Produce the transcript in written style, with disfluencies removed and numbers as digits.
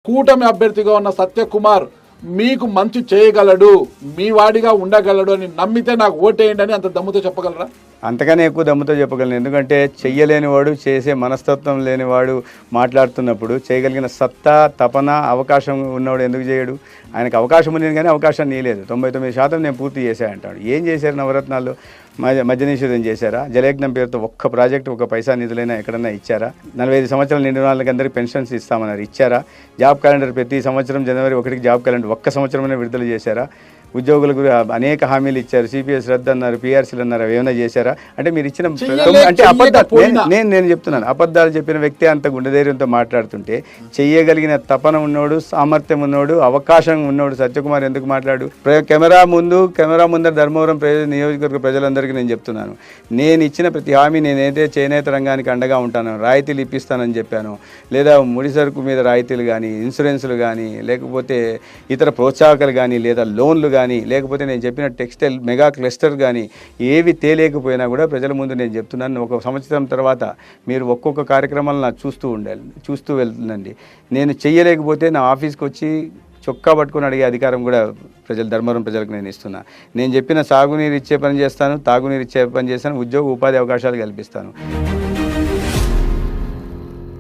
కూటమి అభ్యర్థిగా ఉన్న సత్యకుమార్ మీకు మంచి చేయగలడు, మీ వాడిగా ఉండగలడు అని నమ్మితే నాకు ఓటేయండి అని అంత దమ్ముతో చెప్పగలరా? అంతకనే ఎక్కువ దమ్ముతో చెప్పగలను. ఎందుకంటే చెయ్యలేనివాడు, చేసే మనస్తత్వం లేనివాడు మాట్లాడుతున్నప్పుడు చేయగలిగిన సత్తా, తపన, అవకాశం ఉన్నవాడు ఎందుకు చేయడు? ఆయనకు అవకాశం ఉంది కానీ అవకాశం నీలేదు. 99% నేను పూర్తి చేశా అంటాడు. ఏం చేశారు? నవరత్నాల్లో మద్య నిషేధం చేశారా? జలయజ్ఞం పేరుతో ఒక్క ప్రాజెక్టు, ఒక పైసా నిధులైనా ఎక్కడన్నా ఇచ్చారా? 45 సంవత్సరాలు నిండిన వాళ్ళకి అందరికీ పెన్షన్స్ ఇస్తామన్నారు, ఇచ్చారా? జాబ్ క్యాలెండర్ ప్రతి సంవత్సరం జనవరి 1కి జాబ్ క్యాలెండర్ ఒక్క సంవత్సరమైనా విడుదల చేశారా? ఉద్యోగులకు అనేక హామీలు ఇచ్చారు, సిపిఎస్ రద్దు అన్నారు, పిఆర్సీలు అన్నారు, అవి ఏమైనా చేశారా? అంటే మీరు ఇచ్చిన అంటే అబద్ధాలు, నేను చెప్తున్నాను, అబద్ధాలు చెప్పిన వ్యక్తి అంత గుండెధైర్యంతో మాట్లాడుతుంటే చెయ్యగలిగిన తపన ఉన్నోడు, సామర్థ్యం ఉన్నోడు, అవకాశం ఉన్నోడు సత్యకుమార్ ఎందుకు మాట్లాడు? కెమెరా ముందర ధర్మవరం నియోజకవర్గ ప్రజలందరికీ నేను చెప్తున్నాను, నేను ఇచ్చిన ప్రతి హామీ నేనైతే చేనేత రంగానికి అండగా ఉంటాను, రాయితీలు ఇప్పిస్తానని చెప్పాను, లేదా ముడి సరుకు మీద రాయితీలు కానీ, ఇన్సూరెన్సులు కానీ, లేకపోతే ఇతర ప్రోత్సాహకాలు కానీ, లేదా లోన్లు కానీ, లేకపోతే నేను చెప్పిన టెక్స్టైల్ మెగా క్లస్టర్ కానీ ఏవి తేలేకపోయినా కూడా ప్రజల ముందు నేను చెప్తున్నాను. ఒక సంవత్సరం తర్వాత మీరు ఒక్కొక్క కార్యక్రమాలు నాకు చూస్తూ వెళ్తుందండి. నేను చెయ్యలేకపోతే నా ఆఫీస్కి వచ్చి చొక్కా పట్టుకుని అడిగే అధికారం కూడా ధర్మవరం ప్రజలకు నేను ఇస్తున్నా. నేను చెప్పిన సాగునీరు ఇచ్చే పని చేస్తాను, తాగునీరు ఇచ్చే పని చేస్తాను, ఉద్యోగ ఉపాధి అవకాశాలు కల్పిస్తాను.